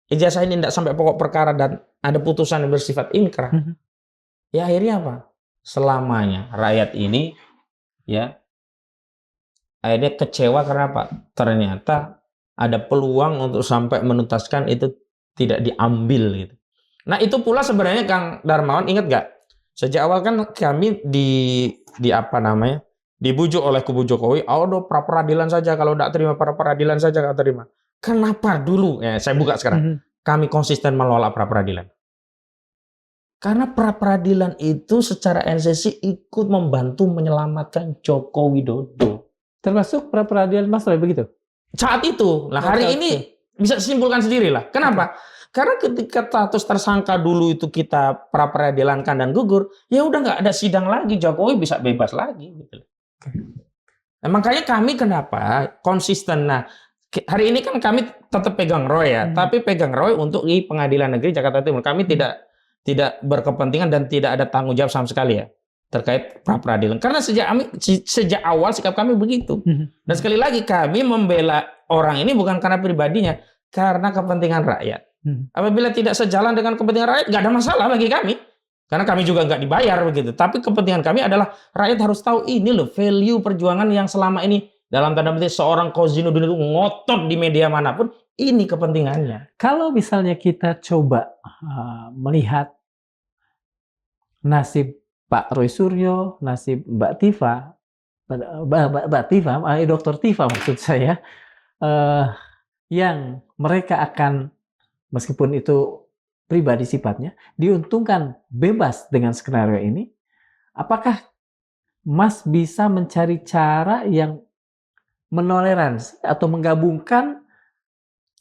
ijazah ini tidak sampai pokok perkara dan ada putusan yang bersifat inkrah, ya akhirnya apa? Selamanya rakyat ini ya akhirnya kecewa karena apa? Ternyata ada peluang untuk sampai menuntaskan itu tidak diambil gitu. Nah, itu pula sebenarnya Kang Darmawan ingat nggak? Sejak awal kan kami dibujuk oleh kubu Jokowi, pra peradilan saja, kalau tidak terima pra peradilan saja nggak terima. Kenapa dulu? Ya, saya buka sekarang. Kami konsisten menolak pra peradilan. Karena pra peradilan itu secara NCC ikut membantu menyelamatkan Joko Widodo. Termasuk pra peradilan Mas Roy begitu? Saat itu. Nah, hari ini bisa simpulkan sendiri lah. Kenapa? Karena ketika status tersangka dulu itu kita pra peradilankan dan gugur, ya udah nggak ada sidang lagi, Jokowi bisa bebas lagi gitu. Nah, makanya kami kenapa konsisten. Nah, hari ini kan kami tetap pegang Roy ya, tapi pegang Roy untuk di Pengadilan Negeri Jakarta Timur. Kami tidak berkepentingan dan tidak ada tanggung jawab sama sekali ya terkait pra peradilan. Karena sejak awal sikap kami begitu. Dan sekali lagi kami membela orang ini bukan karena pribadinya, karena kepentingan rakyat. Apabila tidak sejalan dengan kepentingan rakyat, nggak ada masalah bagi kami. Karena kami juga nggak dibayar begitu. Tapi kepentingan kami adalah rakyat harus tahu ini loh value perjuangan yang selama ini dalam tanda petik seorang Kozinudin itu ngotot di media manapun, ini kepentingannya. Kalau misalnya kita coba melihat nasib Pak Roy Suryo, nasib Mbak Tifa, Dr. Tifa maksud saya, yang mereka akan, meskipun itu pribadi sifatnya, diuntungkan bebas dengan skenario ini, apakah Mas bisa mencari cara yang menoleransi atau menggabungkan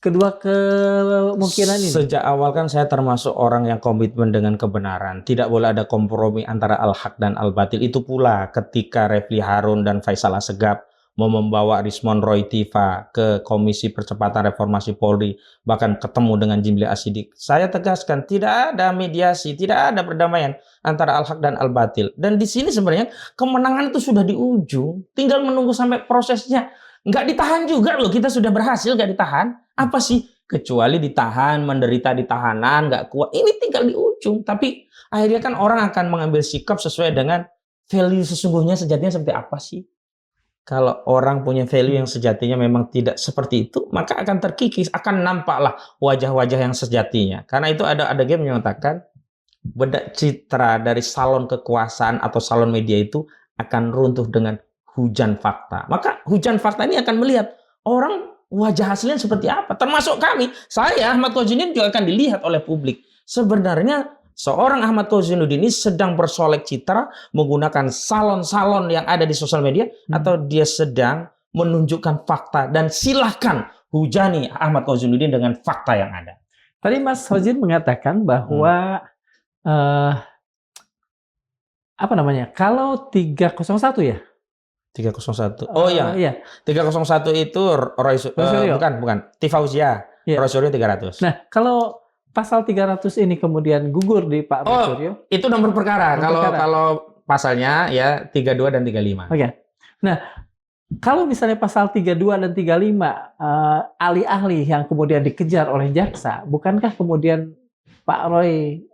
kedua kemungkinan ini? Sejak awal kan saya termasuk orang yang komitmen dengan kebenaran. Tidak boleh ada kompromi antara al-haq dan al-batil. Itu pula ketika Refli Harun dan Faisal Assegaf mau membawa Rismon Roy Tifa ke Komisi Percepatan Reformasi Polri, bahkan ketemu dengan Jimli Asidik. Saya tegaskan, tidak ada mediasi, tidak ada perdamaian antara al-haq dan al-batil. Dan di sini sebenarnya kemenangan itu sudah di ujung. Tinggal menunggu sampai prosesnya. Nggak ditahan juga loh, kita sudah berhasil nggak ditahan. Apa sih? Kecuali ditahan, menderita di tahanan, nggak kuat. Ini tinggal di ujung. Tapi akhirnya kan orang akan mengambil sikap sesuai dengan value sesungguhnya sejatinya seperti apa sih? Kalau orang punya value yang sejatinya memang tidak seperti itu, maka akan terkikis, akan nampaklah wajah-wajah yang sejatinya. Karena itu ada game yang mengatakan bedak citra dari salon kekuasaan atau salon media itu akan runtuh dengan hujan fakta. Maka hujan fakta ini akan melihat orang wajah aslinya seperti apa. Termasuk kami, saya Ahmad Kozinuddin juga akan dilihat oleh publik. Sebenarnya seorang Ahmad Kozinuddin ini sedang bersolek citra menggunakan salon-salon yang ada di sosial media, atau dia sedang menunjukkan fakta, dan silahkan hujani Ahmad Kozinuddin dengan fakta yang ada. Tadi Mas Hozin mengatakan bahwa kalau 301 ya? 301. Oh iya. Iya. 301 itu Roy Suryo. bukan. Tifauzia. Iya. Roy Suryo 300. Nah, kalau pasal 300 ini kemudian gugur di Pak Roy Suryo. Itu nomor perkara. Kalau pasalnya ya 32 dan 35. Oke. Nah, kalau misalnya pasal 32 dan 35 ahli-ahli yang kemudian dikejar oleh jaksa, bukankah kemudian Pak Roy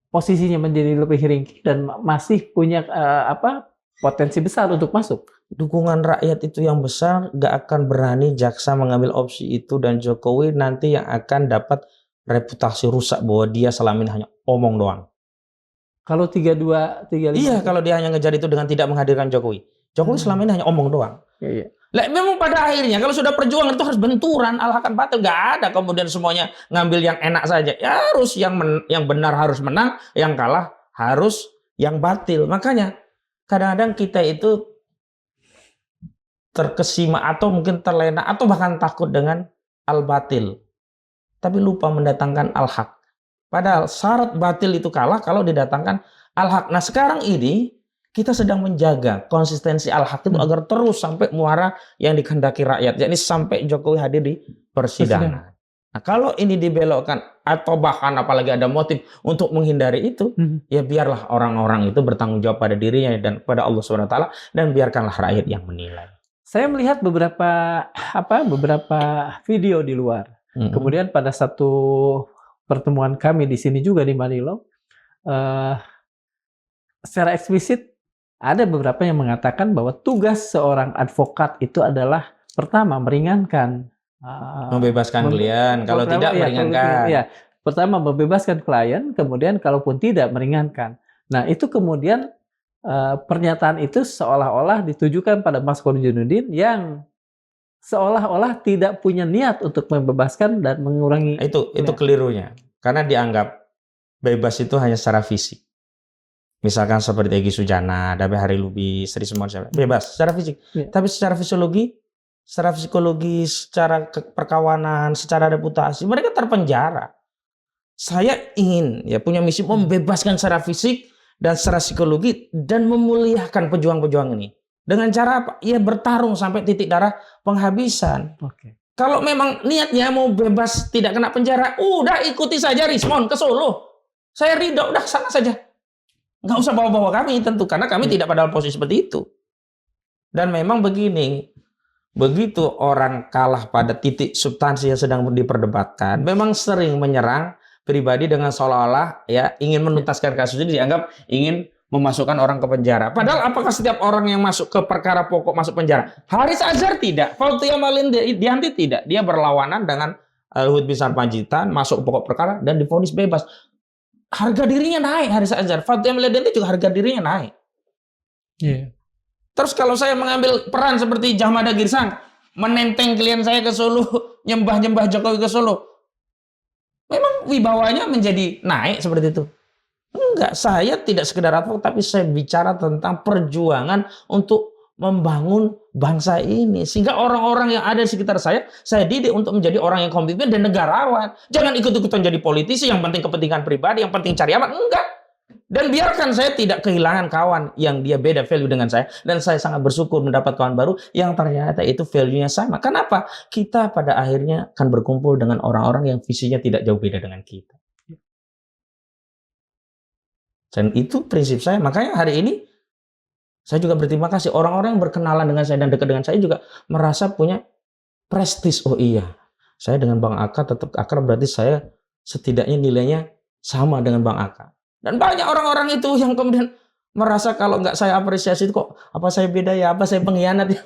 posisinya menjadi lebih ringkih dan masih punya potensi besar untuk masuk? Dukungan rakyat itu yang besar, gak akan berani jaksa mengambil opsi itu, dan Jokowi nanti yang akan dapat reputasi rusak bahwa dia selama ini hanya omong doang. Kalau 32, 35? Iya, kalau dia hanya ngejar itu dengan tidak menghadirkan Jokowi. Jokowi selama ini hanya omong doang. Iya. Lah, memang pada akhirnya kalau sudah perjuangan itu harus benturan, al-haq dan batil. Gak ada kemudian semuanya ngambil yang enak saja. Ya harus yang benar harus menang, yang kalah harus yang batil. Makanya kadang-kadang kita itu terkesima atau mungkin terlena atau bahkan takut dengan al-batil, tapi lupa mendatangkan al-haq. Padahal syarat batil itu kalah kalau didatangkan al-haq. Nah, sekarang ini kita sedang menjaga konsistensi al-haq itu agar terus sampai muara yang dikehendaki rakyat, yakni sampai Jokowi hadir di persidangan. Nah, kalau ini dibelokkan atau bahkan apalagi ada motif untuk menghindari itu, ya biarlah orang-orang itu bertanggung jawab pada dirinya dan pada Allah SWT, dan biarkanlah rakyat yang menilai. Saya melihat beberapa video di luar. Kemudian pada satu pertemuan kami di sini juga di Manilo, secara eksplisit ada beberapa yang mengatakan bahwa tugas seorang advokat itu adalah pertama meringankan, membebaskan klien, kalau tidak meringankan. Ya, pertama membebaskan klien, kemudian kalaupun tidak meringankan. Nah, itu kemudian pernyataan itu seolah-olah ditujukan pada Mas Kozinuddin yang seolah-olah tidak punya niat untuk membebaskan dan mengurangi. Itu kelirunya. Karena dianggap bebas itu hanya secara fisik. Misalkan seperti Egy Sujana, Dabe Hari Lubis, Sri Sumarno, bebas secara fisik. Ya. Tapi secara fisiologi, secara psikologi, secara perkawanan, secara reputasi, mereka terpenjara. Saya ingin punya misi membebaskan secara fisik dan secara psikologi dan memuliakan pejuang-pejuang ini. Dengan cara apa? Ya bertarung sampai titik darah penghabisan. Kalau memang niatnya mau bebas tidak kena penjara, udah ikuti saja Rismon ke Solo. Saya ridho, udah sana saja. Nggak usah bawa-bawa kami tentu, karena kami tidak pada posisi seperti itu. Dan memang begini, begitu orang kalah pada titik substansi yang sedang diperdebatkan, memang sering menyerang pribadi dengan seolah-olah ingin menuntaskan kasus ini, dianggap ingin memasukkan orang ke penjara. Padahal apakah setiap orang yang masuk ke perkara pokok masuk penjara? Haris Azhar tidak, Fathia Malin Dianti tidak. Dia berlawanan dengan Luhut bin Sarpanjaitan, masuk pokok perkara dan divonis bebas. Harga dirinya naik Haris Azhar, Fathia Malin Dianti juga harga dirinya naik. Yeah. Terus kalau saya mengambil peran seperti Jahmada Girsang, menenteng klien saya ke Solo, nyembah-nyembah Jokowi ke Solo, memang wibawanya menjadi naik seperti itu? Enggak, saya tidak sekedar advokat, tapi saya bicara tentang perjuangan untuk membangun bangsa ini. Sehingga orang-orang yang ada di sekitar saya didik untuk menjadi orang yang komitmen dan negarawan. Jangan ikut-ikutan jadi politisi, yang penting kepentingan pribadi, yang penting cari aman. Enggak. Dan biarkan saya tidak kehilangan kawan yang dia beda value dengan saya. Dan saya sangat bersyukur mendapat kawan baru yang ternyata itu value-nya sama. Kenapa? Kita pada akhirnya akan berkumpul dengan orang-orang yang visinya tidak jauh beda dengan kita. Dan itu prinsip saya. Makanya hari ini saya juga berterima kasih orang-orang yang berkenalan dengan saya dan dekat dengan saya juga merasa punya prestis. Oh iya, saya dengan Bang Aka tetap akrab, berarti saya setidaknya nilainya sama dengan Bang Aka. Dan banyak orang-orang itu yang kemudian merasa kalau nggak saya apresiasi itu kok apa saya beda ya, apa saya pengkhianat ya.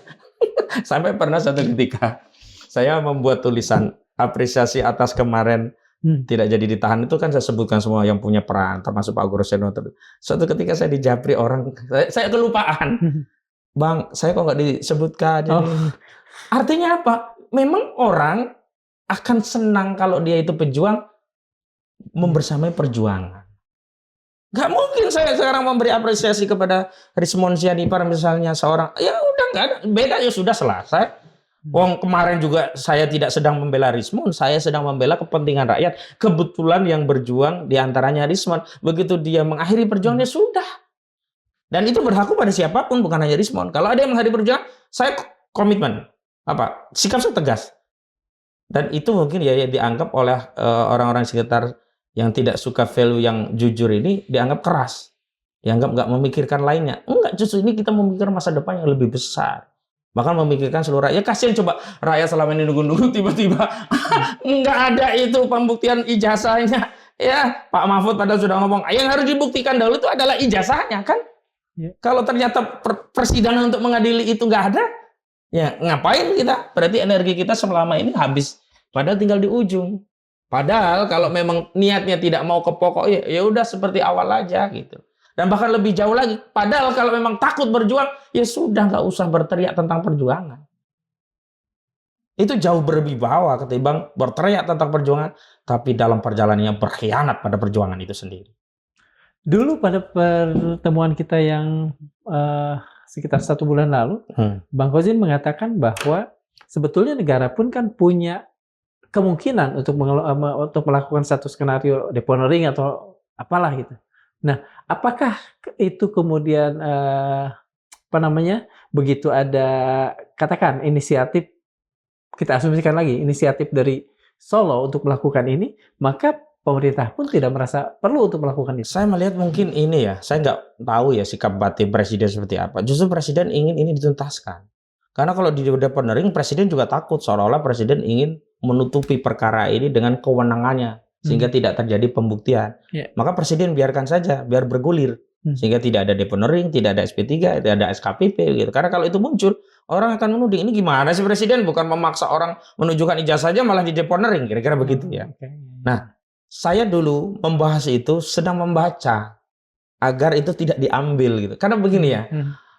Sampai pernah satu ketika saya membuat tulisan apresiasi atas kemarin tidak jadi ditahan, itu kan saya sebutkan semua yang punya peran, termasuk Pak Guru Seno. Suatu ketika saya dijapri orang, saya kelupaan. Bang, saya kok nggak disebutkan. Oh. Artinya apa? Memang orang akan senang kalau dia itu pejuang membersamai perjuangan. Gak mungkin saya sekarang memberi apresiasi kepada Rismon Sianipar misalnya seorang, ya udah nggak ada, beda ya sudah selesai. Wong kemarin juga saya tidak sedang membela Rismon, saya sedang membela kepentingan rakyat. Kebetulan yang berjuang diantaranya Rismon. Begitu dia mengakhiri perjuangannya sudah. Dan itu berlaku pada siapapun, bukan hanya Rismon. Kalau ada yang mengakhiri perjuangan, saya komitmen. Sikap saya tegas. Dan itu mungkin ya dianggap oleh orang-orang sekitar yang tidak suka value yang jujur ini dianggap keras, dianggap nggak memikirkan lainnya. Enggak, justru ini kita memikirkan masa depan yang lebih besar, bahkan memikirkan seluruh rakyat. Ya kasihan coba rakyat selama ini nunggu-nunggu tiba-tiba nggak ada itu pembuktian ijazahnya. Ya Pak Mahfud padahal sudah ngomong yang harus dibuktikan dahulu itu adalah ijazahnya kan. Ya. Kalau ternyata persidangan untuk mengadili itu nggak ada, ya ngapain kita? Berarti energi kita selama ini habis, padahal tinggal di ujung. Padahal kalau memang niatnya tidak mau ke pokok, ya udah seperti awal aja gitu. Dan bahkan lebih jauh lagi, padahal kalau memang takut berjuang, ya sudah nggak usah berteriak tentang perjuangan. Itu jauh berwibawa ketimbang berteriak tentang perjuangan, tapi dalam perjalanannya berkhianat pada perjuangan itu sendiri. Dulu pada pertemuan kita yang sekitar 1 bulan lalu, Bang Kozin mengatakan bahwa sebetulnya negara pun kan punya kemungkinan untuk melakukan satu skenario deponering atau apalah gitu. Nah, apakah itu kemudian begitu ada katakan inisiatif, kita asumsikan lagi inisiatif dari Solo untuk melakukan ini, maka pemerintah pun tidak merasa perlu untuk melakukan itu. Saya melihat mungkin ini ya, saya nggak tahu ya sikap batin presiden seperti apa. Justru presiden ingin ini dituntaskan. Karena kalau di deponering, presiden juga takut seolah-olah presiden ingin menutupi perkara ini dengan kewenangannya sehingga tidak terjadi pembuktian. Maka presiden biarkan saja, biar bergulir sehingga tidak ada deponering, tidak ada SP3, tidak ada SKPP gitu. Karena kalau itu muncul, orang akan menuding ini gimana sih presiden, bukan memaksa orang menunjukkan ijazah saja malah di deponering, kira-kira begitu ya. Nah, saya dulu membahas itu sedang membaca agar itu tidak diambil gitu. Karena begini ya.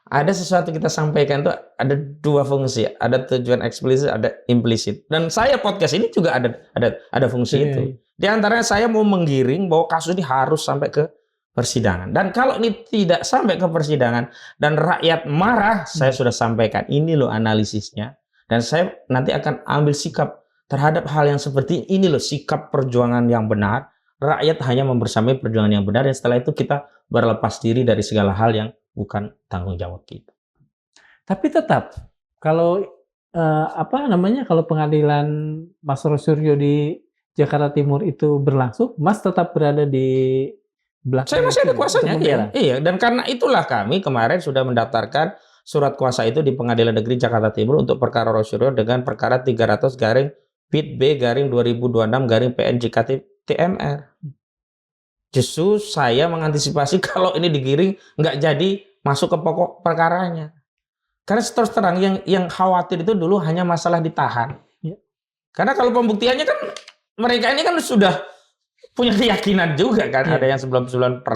Ada sesuatu kita sampaikan itu ada 2 fungsi, ada tujuan eksplisit, ada implisit. Dan saya podcast ini juga ada fungsi itu. Di antaranya saya mau menggiring bahwa kasus ini harus sampai ke persidangan. Dan kalau ini tidak sampai ke persidangan dan rakyat marah, saya sudah sampaikan ini loh analisisnya. Dan saya nanti akan ambil sikap terhadap hal yang seperti ini loh, sikap perjuangan yang benar. Rakyat hanya membersamai perjuangan yang benar dan setelah itu kita berlepas diri dari segala hal yang bukan tanggung jawab kita. Tapi tetap kalau kalau pengadilan Mas Rosuryo di Jakarta Timur itu berlangsung, Mas tetap berada di belakang. Saya masih ada kuasanya. Iya, dan karena itulah kami kemarin sudah mendaftarkan surat kuasa itu di Pengadilan Negeri Jakarta Timur untuk perkara Rosuryo dengan perkara 300/PIT-B/2026/PN-JKT-TMR. Justru saya mengantisipasi kalau ini digiring nggak jadi masuk ke pokok perkaranya. Karena terus terang yang khawatir itu dulu hanya masalah ditahan. Karena kalau pembuktiannya kan mereka ini kan sudah punya keyakinan juga kan. Ada yang 99,9%,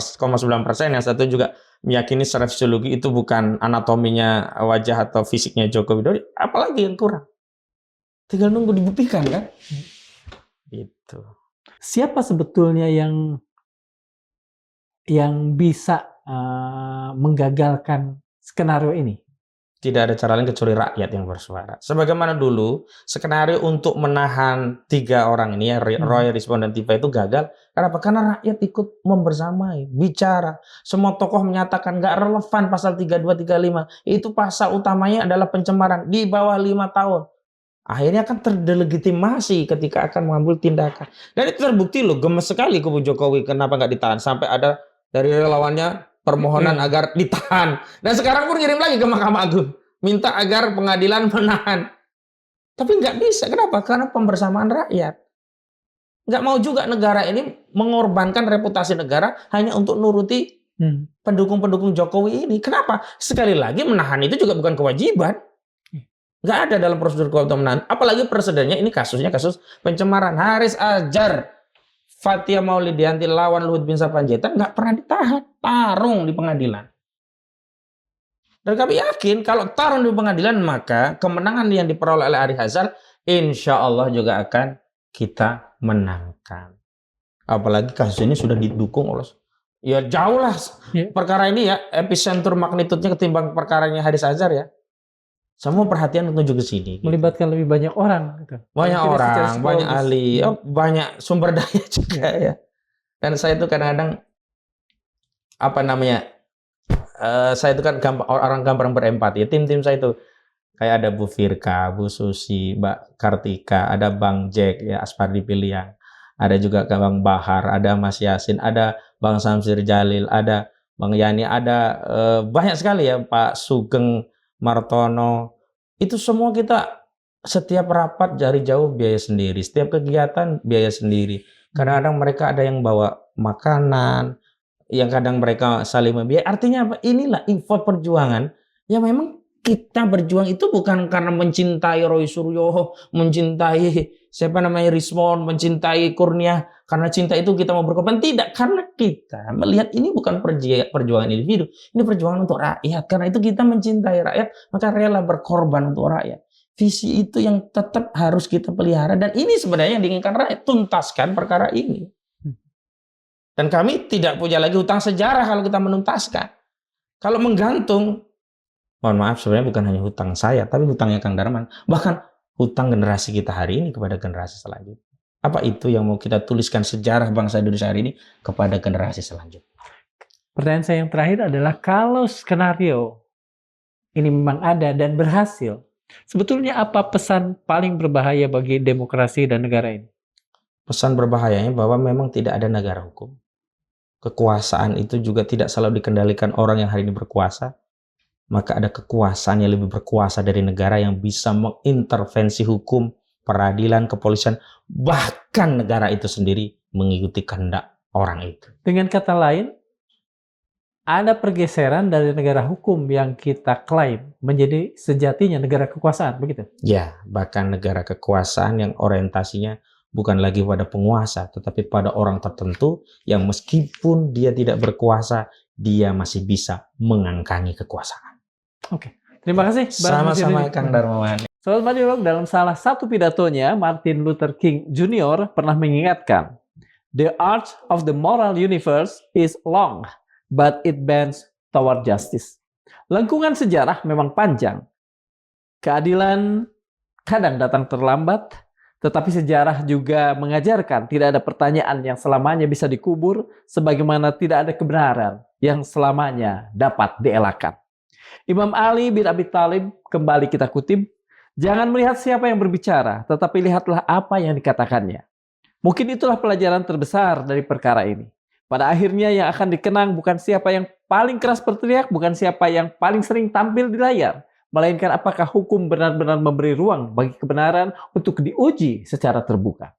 yang satu juga meyakini secara fisiologi itu bukan anatominya wajah atau fisiknya Joko Widodo. Apalagi yang kurang. Tinggal nunggu dibuktikan kan. Gitu. Siapa sebetulnya yang bisa menggagalkan skenario ini? Tidak ada cara lain kecuali rakyat yang bersuara. Sebagaimana dulu skenario untuk menahan 3 orang ini ya, Roy, Rismon, dan Tifa itu gagal. Kenapa? Karena rakyat ikut membersamai, bicara. Semua tokoh menyatakan nggak relevan pasal 32, 35. Itu pasal utamanya adalah pencemaran di bawah 5 tahun. Akhirnya kan terdelegitimasi ketika akan mengambil tindakan. Dan itu terbukti loh, gemes sekali kubu Jokowi kenapa nggak ditahan. Sampai ada dari relawannya permohonan agar ditahan. Dan sekarang pun kirim lagi ke Mahkamah Agung. Minta agar pengadilan menahan. Tapi nggak bisa. Kenapa? Karena pembersamaan rakyat. Nggak mau juga negara ini mengorbankan reputasi negara hanya untuk nuruti pendukung-pendukung Jokowi ini. Kenapa? Sekali lagi menahan itu juga bukan kewajiban. Nggak ada dalam prosedur kuhap menahan. Apalagi presidennya ini kasusnya kasus pencemaran. Haris Azhar, Fathia Maulidiyanti lawan Luhut Bin Sarpanjaitan nggak pernah ditahan, tarung di pengadilan. Dan kami yakin kalau tarung di pengadilan, maka kemenangan yang diperoleh oleh Ari Hazal insya Allah juga akan kita menangkan. Apalagi kasus ini sudah didukung oleh, ya jauh lah perkara ini ya, epicentrum magnitudenya ketimbang perkaranya Haris Azhar ya. Semua perhatian menuju ke sini. Melibatkan lebih banyak orang. Gitu. Banyak orang, banyak ahli, banyak sumber daya juga ya. Dan saya itu kadang-kadang saya itu kan orang gampang berempati. Tim-tim saya itu kayak ada Bu Firka, Bu Susi, Mbak Kartika, ada Bang Jack, ya Aspardi Piliang, ada juga Bang Bahar, ada Mas Yasin, ada Bang Samsir Jalil, ada Bang Yani, ada banyak sekali ya, Pak Sugeng Martono. Itu semua kita setiap rapat dari jauh biaya sendiri, setiap kegiatan biaya sendiri. Kadang-kadang mereka ada yang bawa makanan, yang kadang mereka saling membiayai. Artinya apa? Inilah effort perjuangan yang memang kita berjuang itu bukan karena mencintai Roy Suryo, mencintai siapa namanya Rismon, mencintai Kurnia. Karena cinta itu kita mau berkorban. Tidak, karena kita melihat ini bukan perjuangan individu, ini perjuangan untuk rakyat. Karena itu kita mencintai rakyat, maka rela berkorban untuk rakyat. Visi itu yang tetap harus kita pelihara, dan ini sebenarnya yang diinginkan rakyat. Tuntaskan perkara ini. Dan kami tidak punya lagi hutang sejarah kalau kita menuntaskan. Kalau menggantung, mohon maaf, sebenarnya bukan hanya hutang saya, tapi hutangnya Kang Darman. Bahkan hutang generasi kita hari ini kepada generasi selanjutnya. Apa itu yang mau kita tuliskan sejarah bangsa Indonesia hari ini kepada generasi selanjutnya? Pertanyaan saya yang terakhir adalah, kalau skenario ini memang ada dan berhasil, sebetulnya apa pesan paling berbahaya bagi demokrasi dan negara ini? Pesan berbahayanya bahwa memang tidak ada negara hukum. Kekuasaan itu juga tidak selalu dikendalikan orang yang hari ini berkuasa. Maka ada kekuasaan yang lebih berkuasa dari negara yang bisa mengintervensi hukum, peradilan, kepolisian, bahkan negara itu sendiri mengikuti kehendak orang itu. Dengan kata lain, ada pergeseran dari negara hukum yang kita klaim menjadi sejatinya negara kekuasaan, begitu? Ya, bahkan negara kekuasaan yang orientasinya bukan lagi pada penguasa, tetapi pada orang tertentu yang meskipun dia tidak berkuasa, dia masih bisa mengangkangi kekuasaan. Oke, terima kasih. Sama-sama Kang Darmawan. Sobat Madiolog, dalam salah satu pidatonya, Martin Luther King Jr. pernah mengingatkan, "The arc of the moral universe is long, but it bends toward justice." Lengkungan sejarah memang panjang. Keadilan kadang datang terlambat, tetapi sejarah juga mengajarkan tidak ada pertanyaan yang selamanya bisa dikubur, sebagaimana tidak ada kebenaran yang selamanya dapat dielakkan. Imam Ali bin Abi Thalib, kembali kita kutip, "Jangan melihat siapa yang berbicara, tetapi lihatlah apa yang dikatakannya." Mungkin itulah pelajaran terbesar dari perkara ini. Pada akhirnya yang akan dikenang bukan siapa yang paling keras berteriak, bukan siapa yang paling sering tampil di layar, melainkan apakah hukum benar-benar memberi ruang bagi kebenaran untuk diuji secara terbuka.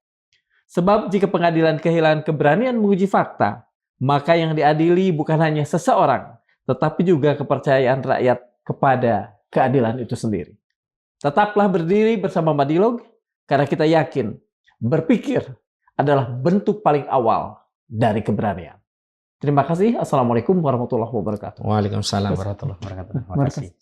Sebab jika pengadilan kehilangan keberanian menguji fakta, maka yang diadili bukan hanya seseorang, tetapi juga kepercayaan rakyat kepada keadilan itu sendiri. Tetaplah berdiri bersama Madiolog, karena kita yakin berpikir adalah bentuk paling awal dari keberanian. Terima kasih. Assalamualaikum warahmatullahi wabarakatuh. Waalaikumsalam warahmatullahi wabarakatuh. Terima kasih.